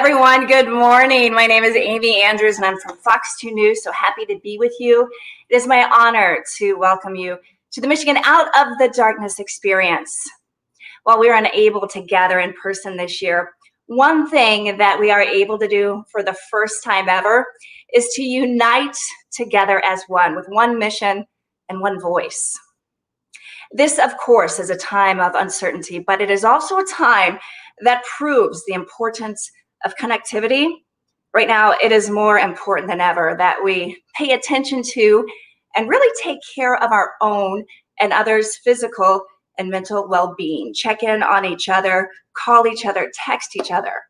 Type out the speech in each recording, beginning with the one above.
everyone. Good morning. My name is Amy Andrews, and I'm from Fox 2 News. So happy to be with you. It is my honor to welcome you to the Michigan Out of the Darkness experience. While we are unable to gather in person this year, one thing that we are able to do for the first time ever is to unite together as one, with one mission and one voice. This, of course, is a time of uncertainty, but it is also a time that proves the importance of connectivity. Right now, it is more important than ever that we pay attention to and really take care of our own and others' physical and mental well-being. Check in on each other, call each other, text each other.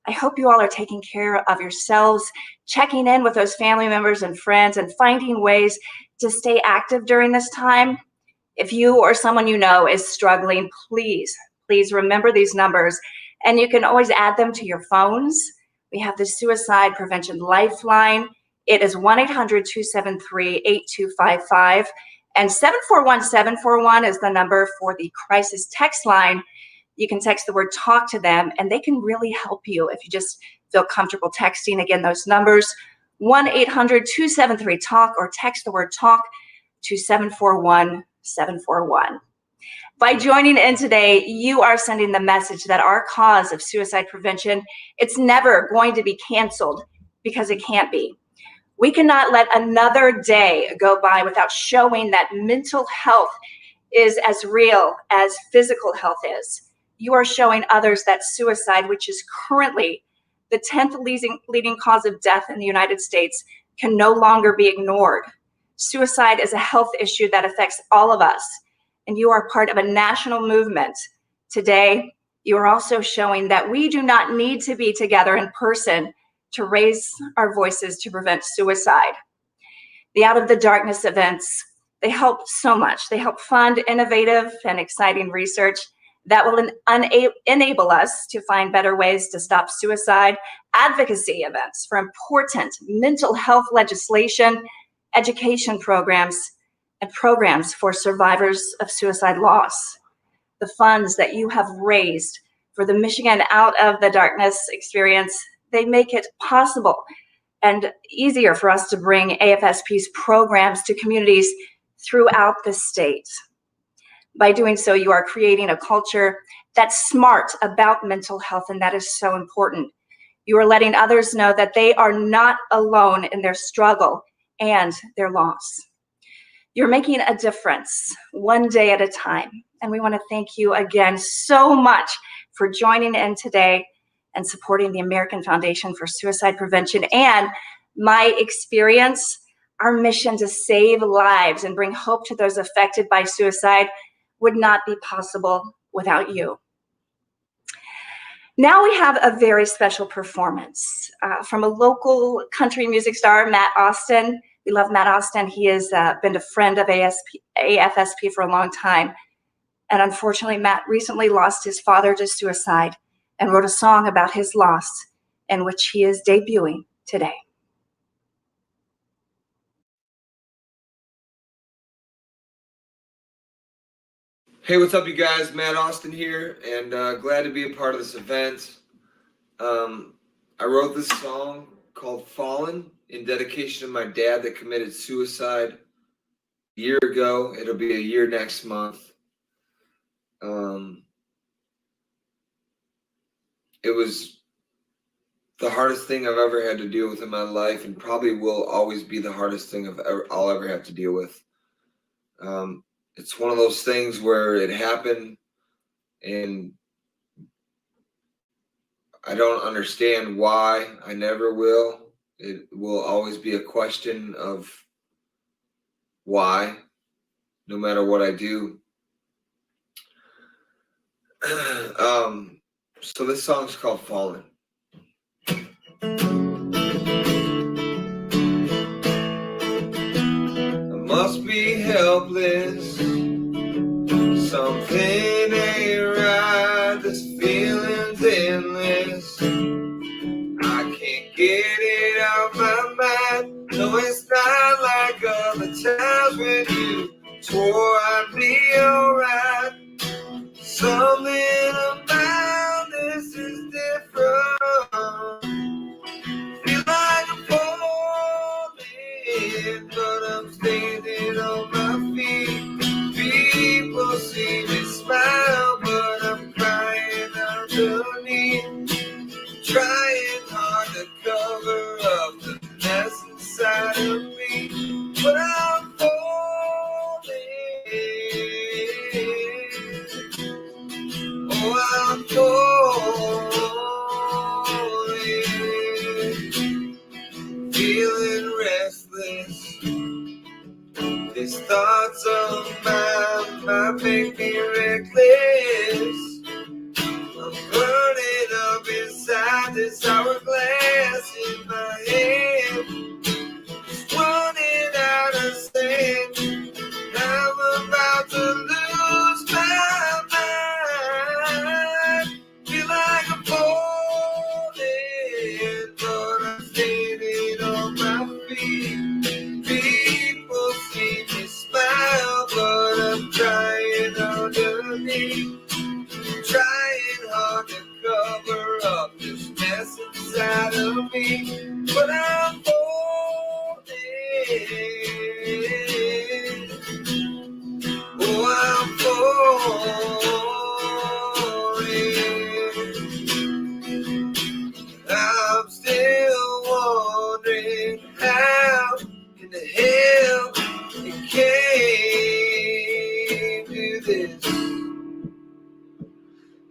I hope you all are taking care of yourselves, checking in with those family members and friends, and finding ways to stay active during this time. If you or someone you know is struggling, please remember these numbers, and you can always add them to your phones. We have the Suicide Prevention Lifeline. It is 1-800-273-8255, and 741-741 is the number for the crisis text line. You can text the word TALK to them, and they can really help you if you just feel comfortable texting. Again, those numbers, 1-800-273-TALK, or text the word TALK to 741-741. By joining in today, you are sending the message that our cause of suicide prevention, it's never going to be canceled, because it can't be. We cannot let another day go by without showing that mental health is as real as physical health is. You are showing others that suicide, which is currently the 10th leading cause of death in the United States, can no longer be ignored. Suicide is a health issue that affects all of us, and you are part of a national movement. Today, you are also showing that we do not need to be together in person to raise our voices to prevent suicide. The Out of the Darkness events, they help so much. They help fund innovative and exciting research that will enable us to find better ways to stop suicide, advocacy events for important mental health legislation, education programs, and programs for survivors of suicide loss. The funds that you have raised for the Michigan Out of the Darkness experience, they make it possible and easier for us to bring AFSP's programs to communities throughout the state. By doing so, you are creating a culture that's smart about mental health, and that is so important. You are letting others know that they are not alone in their struggle and their loss. You're making a difference one day at a time. And we want to thank you again so much for joining in today and supporting the American Foundation for Suicide Prevention and my experience. Our mission to save lives and bring hope to those affected by suicide would not be possible without you. Now we have a very special performance from a local country music star, Matt Austin. We love Matt Austin. He has been a friend of AFSP for a long time. And unfortunately, Matt recently lost his father to suicide and wrote a song about his loss, in which he is debuting today. Hey, what's up, you guys? Matt Austin here, and glad to be a part of this event. I wrote this song called Fallen in dedication to my dad that committed suicide a year ago. It'll be a year next month. It was the hardest thing I've ever had to deal with in my life, and probably will always be the hardest thing I'll ever have to deal with. It's one of those things where it happened, and I don't understand why. I never will. It will always be a question of why, no matter what I do. So this song's called Fallen. I must be helpless. Something ain't right. This feeling's endless. I can't get it out my mind. No, it's not like other times when you swore I'd be alright. Something about this is different. trying hard to cover up this mess inside of me, but I'm falling. Oh, I'm falling. I'm still wondering how in the hell it came to this.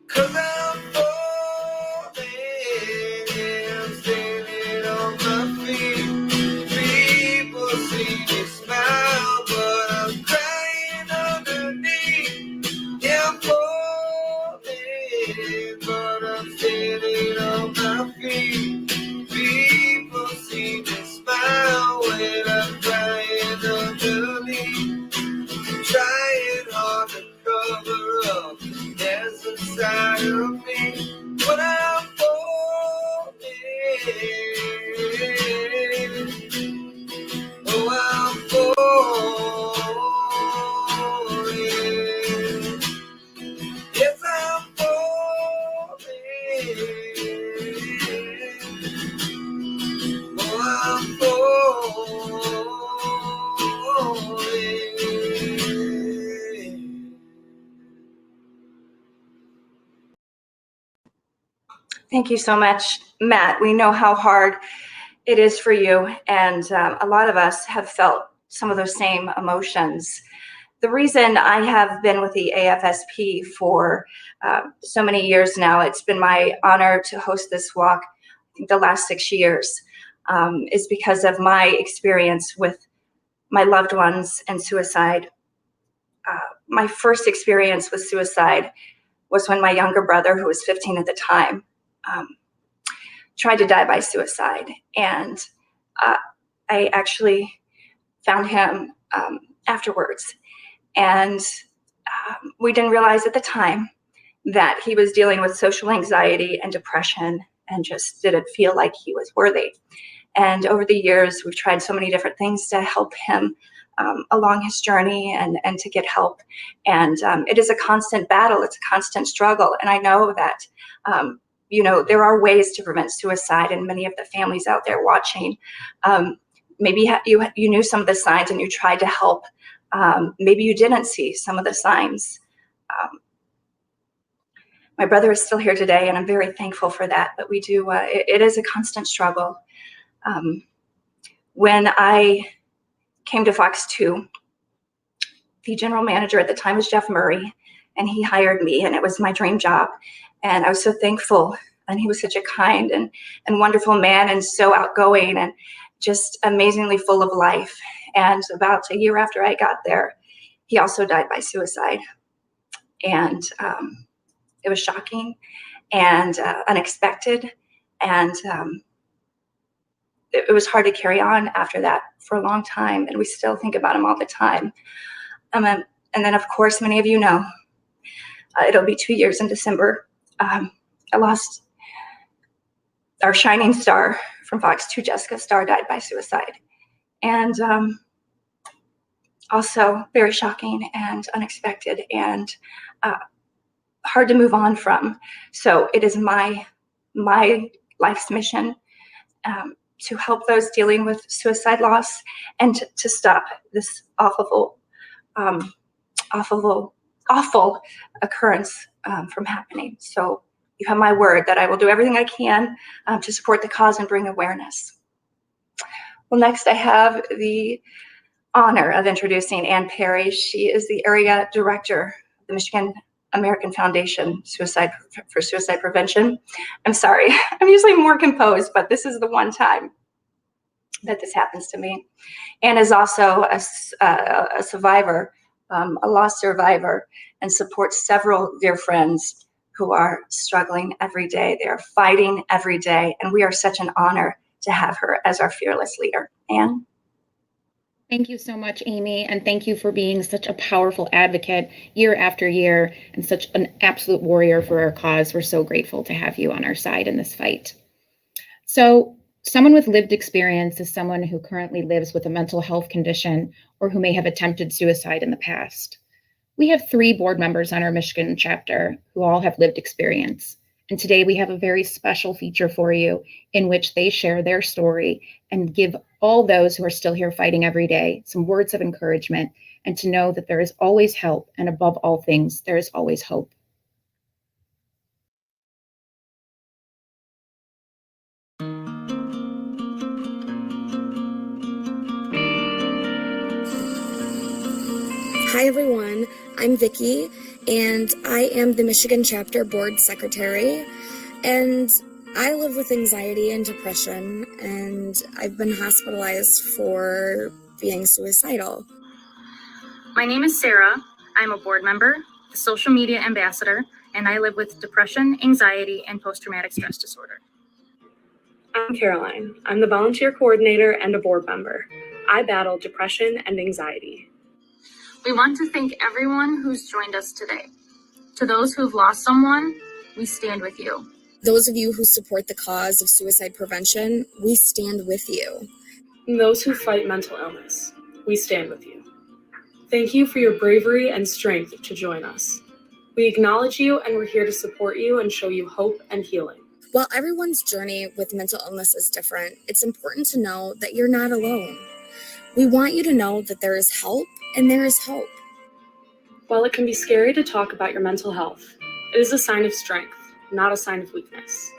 'Cause I'm falling, I'm standing on my feet. People see me smile, but I'm crying underneath. Yeah, I'm falling, but I'm standing on my feet. People see me smile when I'm crying underneath. Trying hard to cover up that's inside of me, but I'm falling. Oh, I'm falling. Yes, I'm falling. Oh, I'm falling. Thank you so much, Matt. We know how hard it is for you, and a lot of us have felt some of those same emotions. The reason I have been with the AFSP for so many years now, it's been my honor to host this walk, I think the last 6 years, is because of my experience with my loved ones and suicide. My first experience with suicide was when my younger brother, who was 15 at the time, tried to die by suicide. And I actually found him afterwards. And we didn't realize at the time that he was dealing with social anxiety and depression and just didn't feel like he was worthy. And over the years, we've tried so many different things to help him along his journey and to get help. And it is a constant battle. It's a constant struggle. And I know that, there are ways to prevent suicide, and many of the families out there watching, maybe you knew some of the signs and you tried to help. Maybe you didn't see some of the signs. My brother is still here today, and I'm very thankful for that. But we do, it is a constant struggle. When I came to Fox 2, the general manager at the time was Jeff Murray, and he hired me, and it was my dream job. And I was so thankful. And he was such a kind and wonderful man, and so outgoing and just amazingly full of life. And about a year after I got there, he also died by suicide. And it was shocking and unexpected. And it was hard to carry on after that for a long time. And we still think about him all the time. And then, of course, many of you know, it'll be 2 years in December. I lost our shining star from Fox 2, Jessica Starr, died by suicide. And also very shocking and unexpected and hard to move on from. So it is my life's mission to help those dealing with suicide loss and to stop this awful occurrence from happening. So you have my word that I will do everything I can to support the cause and bring awareness. Well, next I have the honor of introducing Ann Perry. She is the area director of the Michigan American Foundation for Suicide Prevention. I'm sorry, I'm usually more composed, but this is the one time that this happens to me. Ann is also a survivor, a lost survivor, and supports several dear friends who are struggling every day. They are fighting every day, and we are such an honor to have her as our fearless leader. Ann? Thank you so much, Amy, and thank you for being such a powerful advocate year after year and such an absolute warrior for our cause. We're so grateful to have you on our side in this fight. So, someone with lived experience is someone who currently lives with a mental health condition or who may have attempted suicide in the past. We have 3 board members on our Michigan chapter who all have lived experience. And today we have a very special feature for you in which they share their story and give all those who are still here fighting every day some words of encouragement and to know that there is always help, and above all things, there is always hope. Hi everyone, I'm Vicki and I am the Michigan Chapter Board Secretary, and I live with anxiety and depression, and I've been hospitalized for being suicidal. My name is Sarah. I'm a board member, a social media ambassador, and I live with depression, anxiety, and post-traumatic stress disorder. I'm Caroline. I'm the volunteer coordinator and a board member. I battle depression and anxiety. We want to thank everyone who's joined us today. To those who've lost someone, we stand with you. Those of you who support the cause of suicide prevention, we stand with you. And those who fight mental illness, we stand with you. Thank you for your bravery and strength to join us. We acknowledge you, and we're here to support you and show you hope and healing. While everyone's journey with mental illness is different, it's important to know that you're not alone. We want you to know that there is help and there is hope. While it can be scary to talk about your mental health, it is a sign of strength, not a sign of weakness.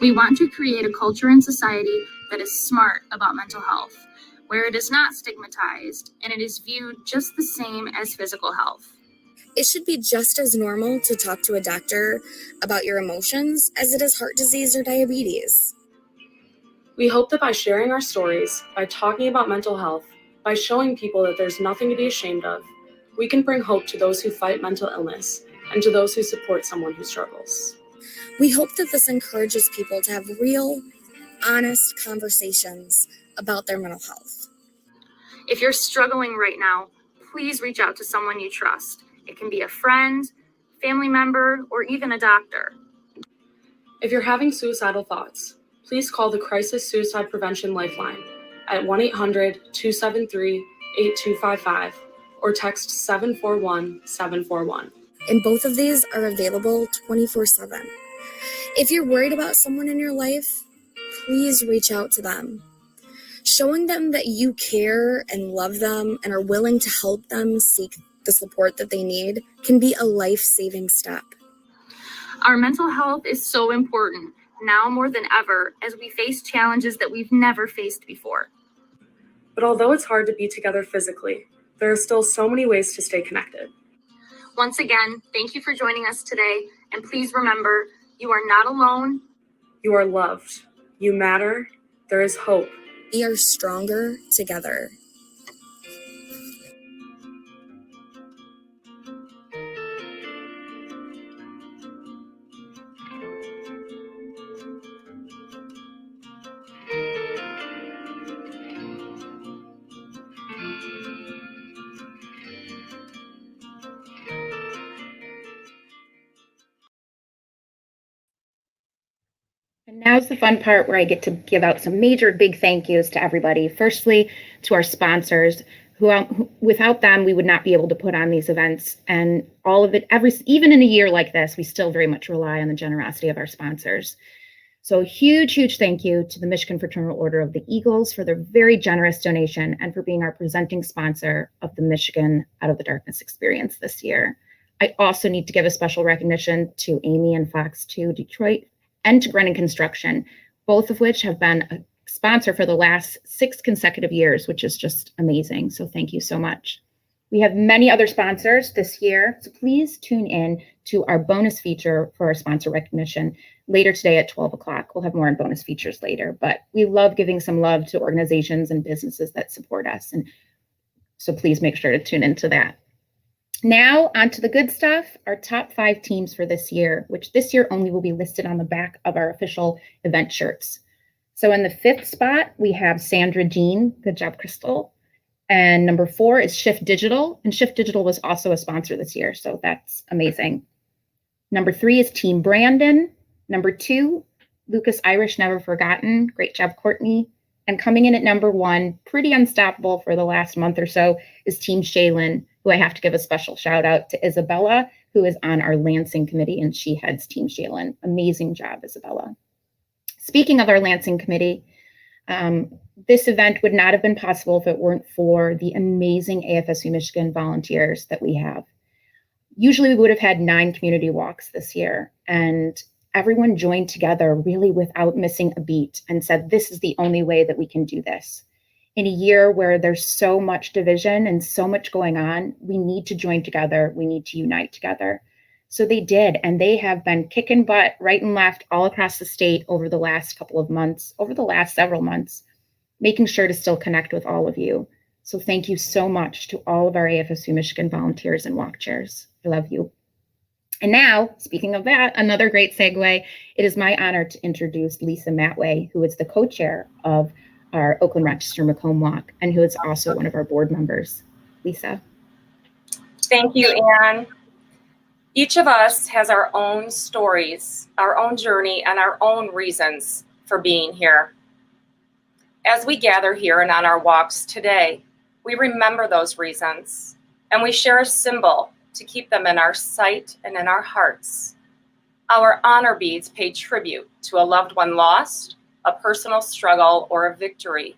We want to create a culture in society that is smart about mental health, where it is not stigmatized and it is viewed just the same as physical health. It should be just as normal to talk to a doctor about your emotions as it is heart disease or diabetes. We hope that by sharing our stories, by talking about mental health, by showing people that there's nothing to be ashamed of, we can bring hope to those who fight mental illness and to those who support someone who struggles. We hope that this encourages people to have real, honest conversations about their mental health. If you're struggling right now, please reach out to someone you trust. It can be a friend, family member, or even a doctor. If you're having suicidal thoughts, please call the Crisis Suicide Prevention Lifeline at 1-800-273-8255 or text 741-741. And both of these are available 24/7. If you're worried about someone in your life, please reach out to them. Showing them that you care and love them and are willing to help them seek the support that they need can be a life-saving step. Our mental health is so important now more than ever as we face challenges that we've never faced before. But although it's hard to be together physically, there are still so many ways to stay connected. Once again, thank you for joining us today, and please remember, you are not alone. You are loved. You matter. There is hope. We are stronger together. And now's the fun part where I get to give out some major big thank yous to everybody. Firstly, to our sponsors, who without them, we would not be able to put on these events. And all of it, even in a year like this, we still very much rely on the generosity of our sponsors. So huge, huge thank you to the Michigan Fraternal Order of the Eagles for their very generous donation and for being our presenting sponsor of the Michigan Out of the Darkness Experience this year. I also need to give a special recognition to Amy and Fox 2 Detroit and to Grennan Construction, both of which have been a sponsor for the last 6 consecutive years, which is just amazing. So thank you so much. We have many other sponsors this year, so please tune in to our bonus feature for our sponsor recognition later today at 12 o'clock. We'll have more on bonus features later, but we love giving some love to organizations and businesses that support us. And so please make sure to tune into that. Now, on to the good stuff, our top 5 teams for this year, which this year only will be listed on the back of our official event shirts. So in the 5th spot, we have Sandra Jean. Good job, Crystal. And number 4 is Shift Digital. And Shift Digital was also a sponsor this year, so that's amazing. Number 3 is Team Brandon. Number 2, Lucas Irish Never Forgotten. Great job, Courtney. And coming in at number 1, pretty unstoppable for the last month or so, is Team Shaylin. who I have to give a special shout out to Isabella, who is on our Lansing committee, and she heads Team Jalen. Amazing job, Isabella. Speaking of our Lansing committee, this event would not have been possible if it weren't for the amazing AFSU Michigan volunteers that we have. Usually we would have had 9 community walks this year, and everyone joined together really without missing a beat and said, this is the only way that we can do this. In a year where there's so much division and so much going on, we need to join together. We need to unite together. So they did, and they have been kicking butt right and left all across the state over the last couple of months, over the last several months, making sure to still connect with all of you. So thank you so much to all of our AFSU Michigan volunteers and walk chairs. I love you. And now, speaking of that, another great segue, it is my honor to introduce Lisa Matway, who is the co-chair of our Oakland Rochester Macomb Walk, and who is also one of our board members. Lisa. Thank you, Anne. Each of us has our own stories, our own journey, and our own reasons for being here. As we gather here and on our walks today, we remember those reasons, and we share a symbol to keep them in our sight and in our hearts. Our honor beads pay tribute to a loved one lost, a personal struggle, or a victory.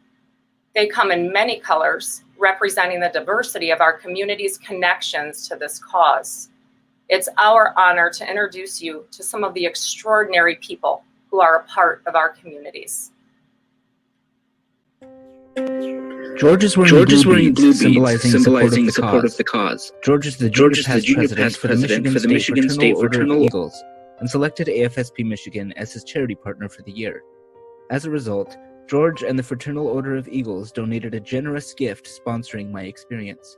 They come in many colors, representing the diversity of our community's connections to this cause. It's our honor to introduce you to some of the extraordinary people who are a part of our communities. George is wearing blue beads, symbolizing support of the cause. George is the junior past president for the Michigan State Fraternal Eagles, and selected AFSP Michigan as his charity partner for the year. As a result, George and the Fraternal Order of Eagles donated a generous gift sponsoring my experience.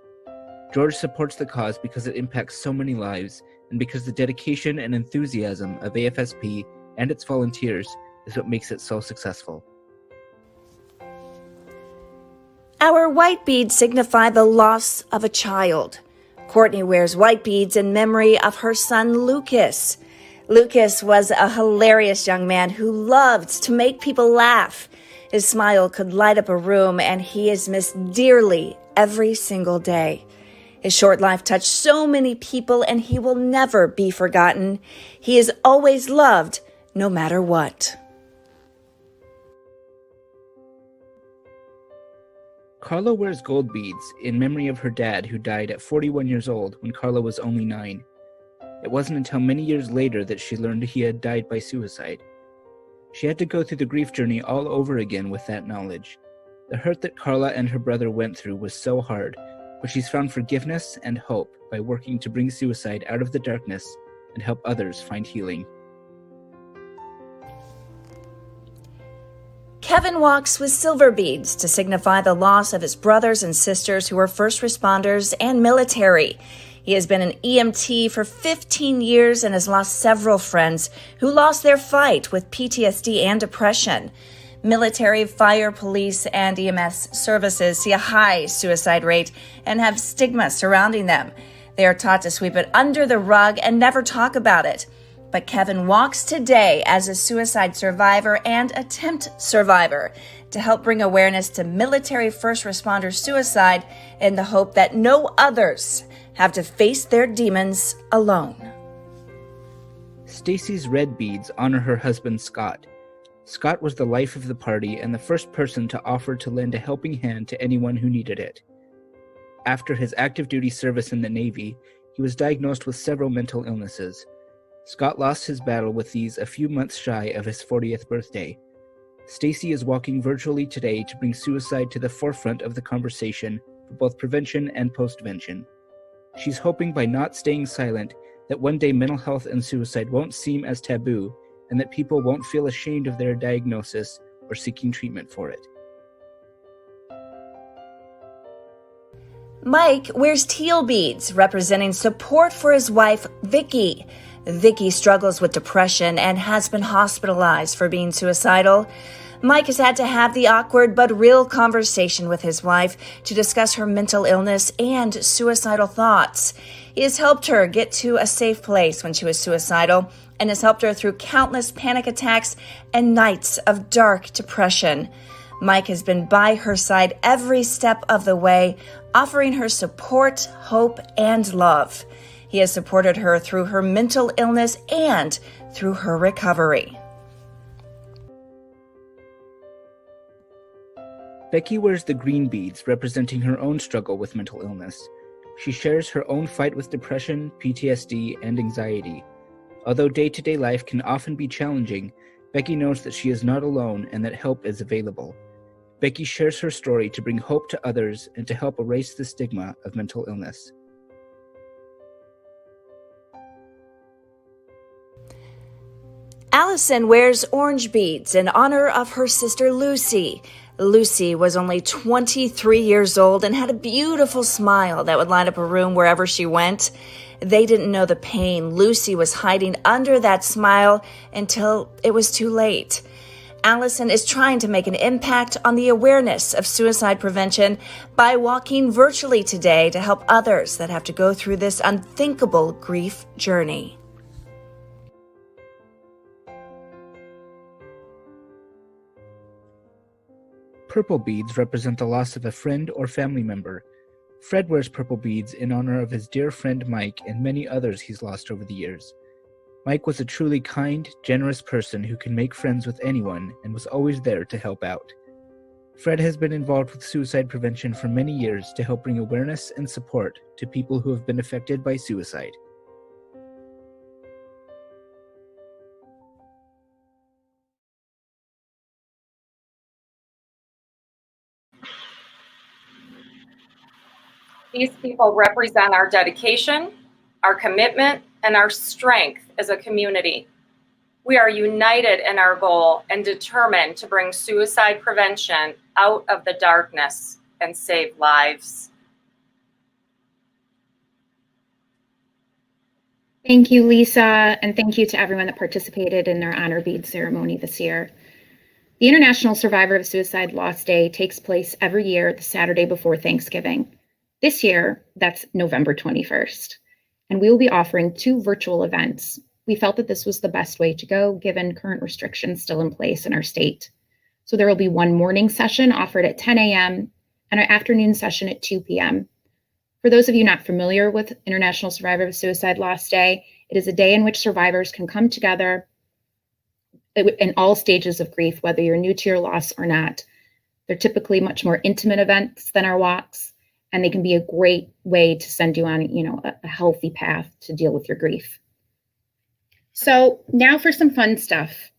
George supports the cause because it impacts so many lives, and because the dedication and enthusiasm of AFSP and its volunteers is what makes it so successful. Our white beads signify the loss of a child. Courtney wears white beads in memory of her son, Lucas. Lucas was a hilarious young man who loved to make people laugh. His smile could light up a room, and he is missed dearly every single day. His short life touched so many people, and he will never be forgotten. He is always loved, no matter what. Carla wears gold beads in memory of her dad, who died at 41 years old when Carla was only 9. It wasn't until many years later that she learned he had died by suicide. She had to go through the grief journey all over again with that knowledge. The hurt that Carla and her brother went through was so hard, but she's found forgiveness and hope by working to bring suicide out of the darkness and help others find healing. Kevin walks with silver beads to signify the loss of his brothers and sisters who were first responders and military. He has been an EMT for 15 years and has lost several friends who lost their fight with PTSD and depression. Military, fire, police, and EMS services see a high suicide rate and have stigma surrounding them. They are taught to sweep it under the rug and never talk about it. But Kevin walks today as a suicide survivor and attempt survivor to help bring awareness to military first responder suicide in the hope that no others have to face their demons alone. Stacy's red beads honor her husband, Scott. Scott was the life of the party and the first person to offer to lend a helping hand to anyone who needed it. After his active duty service in the Navy, he was diagnosed with several mental illnesses. Scott lost his battle with these a few months shy of his 40th birthday. Stacy is walking virtually today to bring suicide to the forefront of the conversation for both prevention and postvention. She's hoping by not staying silent that one day mental health and suicide won't seem as taboo, and that people won't feel ashamed of their diagnosis or seeking treatment for it. Mike wears teal beads representing support for his wife, Vicky. Vicky struggles with depression and has been hospitalized for being suicidal. Mike has had to have the awkward but real conversation with his wife to discuss her mental illness and suicidal thoughts. He has helped her get to a safe place when she was suicidal and has helped her through countless panic attacks and nights of dark depression. Mike has been by her side every step of the way, offering her support, hope, and love. He has supported her through her mental illness and through her recovery. Becky wears the green beads, representing her own struggle with mental illness. She shares her own fight with depression, PTSD, and anxiety. Although day-to-day life can often be challenging, Becky knows that she is not alone and that help is available. Becky shares her story to bring hope to others and to help erase the stigma of mental illness. Allison wears orange beads in honor of her sister Lucy. Lucy was only 23 years old and had a beautiful smile that would light up a room wherever she went. They didn't know the pain Lucy was hiding under that smile until it was too late. Allison is trying to make an impact on the awareness of suicide prevention by walking virtually today to help others that have to go through this unthinkable grief journey. Purple beads represent the loss of a friend or family member. Fred wears purple beads in honor of his dear friend Mike and many others he's lost over the years. Mike was a truly kind, generous person who can make friends with anyone and was always there to help out. Fred has been involved with suicide prevention for many years to help bring awareness and support to people who have been affected by suicide. These people represent our dedication, our commitment, and our strength as a community. We are united in our goal and determined to bring suicide prevention out of the darkness and save lives. Thank you, Lisa, and thank you to everyone that participated in our honor bead ceremony this year. The International Survivor of Suicide Loss Day takes place every year the Saturday before Thanksgiving. This year, that's November 21st, and we will be offering 2 virtual events. We felt that this was the best way to go given current restrictions still in place in our state. So there will be one morning session offered at 10 a.m. and an afternoon session at 2 p.m. For those of you not familiar with International Survivor of Suicide Loss Day, it is a day in which survivors can come together in all stages of grief, whether you're new to your loss or not. They're typically much more intimate events than our walks, and they can be a great way to send you on, a healthy path to deal with your grief. So now for some fun stuff.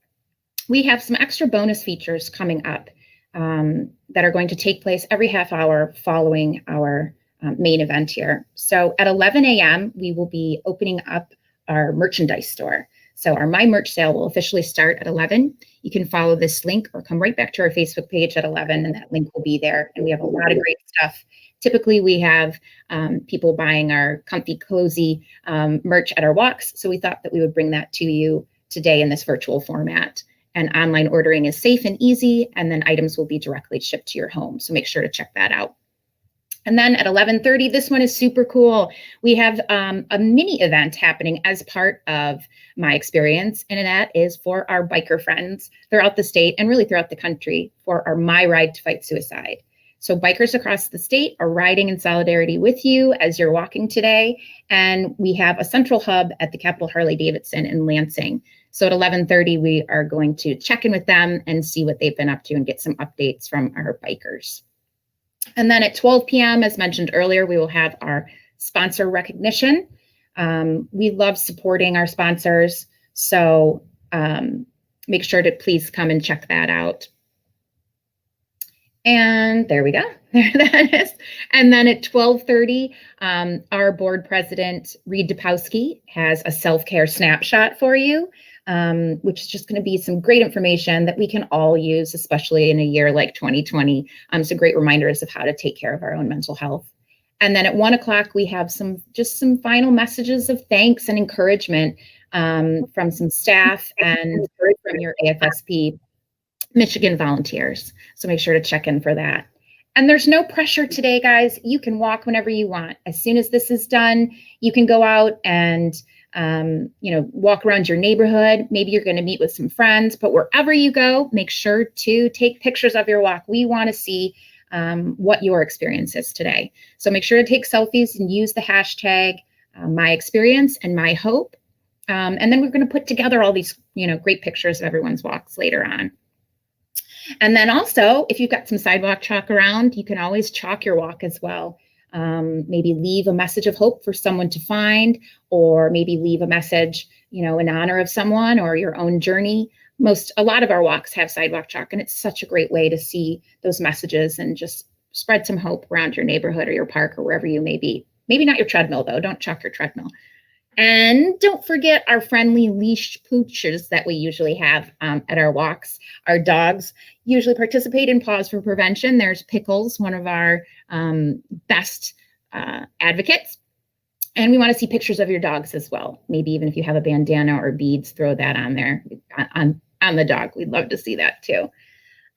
We have some extra bonus features coming up that are going to take place every half hour following our main event here. So at 11 a.m., we will be opening up our merchandise store. So our My Merch sale will officially start at 11. You can follow this link or come right back to our Facebook page at 11, and that link will be there. And we have a lot of great stuff. Typically, we have people buying our comfy, cozy merch at our walks. So we thought that we would bring that to you today in this virtual format. And online ordering is safe and easy, and then items will be directly shipped to your home. So make sure to check that out. And then at 11:30, this one is super cool. We have a mini event happening as part of My Experience, and that is for our biker friends throughout the state and really throughout the country for our My Ride to Fight Suicide. So bikers across the state are riding in solidarity with you as you're walking today. And we have a central hub at the Capitol Harley-Davidson in Lansing. So at 11:30, we are going to check in with them and see what they've been up to and get some updates from our bikers. And then at 12 p.m., as mentioned earlier, we will have our sponsor recognition. We love supporting our sponsors, so make sure to please come and check that out. And there we go. There that is. And then at 12:30, our board president, Reed Depowski, has a self-care snapshot for you, which is just going to be some great information that we can all use, especially in a year like 2020. Some great reminders of how to take care of our own mental health. And then at 1 o'clock, we have some final messages of thanks and encouragement from some staff and from your AFSP Michigan volunteers. So make sure to check in for that. And there's no pressure today, guys. You can walk whenever you want. As soon as this is done, you can go out and walk around your neighborhood. Maybe you're going to meet with some friends, but wherever you go, make sure to take pictures of your walk. We want to see what your experience is today. So make sure to take selfies and use the hashtag my experience and my hope. And then we're going to put together all these, great pictures of everyone's walks later on. And then also, if you've got some sidewalk chalk around, you can always chalk your walk as well. Maybe leave a message of hope for someone to find, or maybe leave a message, in honor of someone or your own journey. A lot of our walks have sidewalk chalk, and it's such a great way to see those messages and just spread some hope around your neighborhood or your park or wherever you may be. Maybe not your treadmill, though. Don't chalk your treadmill. And don't forget our friendly leashed pooches that we usually have at our walks. Our dogs usually participate in Paws for Prevention. There's Pickles, one of our best advocates. And we want to see pictures of your dogs as well. Maybe even if you have a bandana or beads, throw that on there on the dog. We'd love to see that too.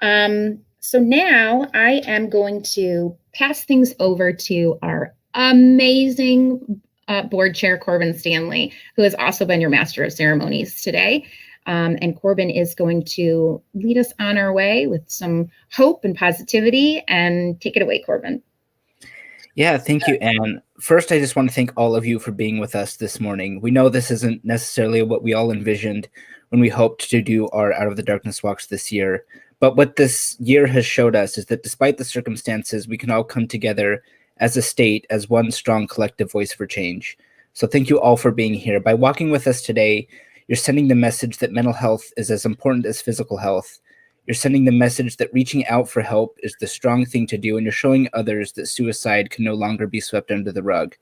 So now I am going to pass things over to our amazing board chair, Corbin Stanley, who has also been your master of ceremonies today. And Corbin is going to lead us on our way with some hope and positivity. And take it away, Corbin. Yeah, thank you, Anne. First, I just want to thank all of you for being with us this morning. We know this isn't necessarily what we all envisioned when we hoped to do our Out of the Darkness walks this year. But what this year has showed us is that despite the circumstances, we can all come together as a state, as one strong collective voice for change. So thank you all for being here. By walking with us today, you're sending the message that mental health is as important as physical health. You're sending the message that reaching out for help is the strong thing to do, and you're showing others that suicide can no longer be swept under the rug.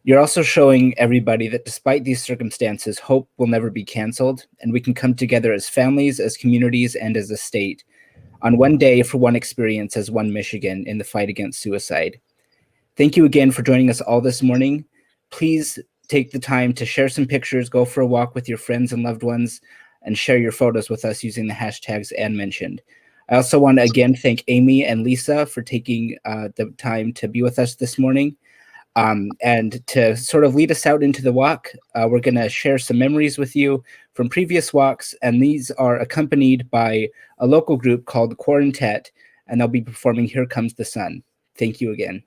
You're also showing everybody that despite these circumstances, hope will never be canceled, and we can come together as families, as communities, and as a state on one day for one experience as one Michigan in the fight against suicide. Thank you again for joining us all this morning. Please take the time to share some pictures, go for a walk with your friends and loved ones, and share your photos with us using the hashtags Anne mentioned. I also want to again thank Amy and Lisa for taking the time to be with us this morning. And to sort of lead us out into the walk, we're going to share some memories with you from previous walks, and these are accompanied by a local group called Quarantet, and they'll be performing Here Comes the Sun. Thank you again.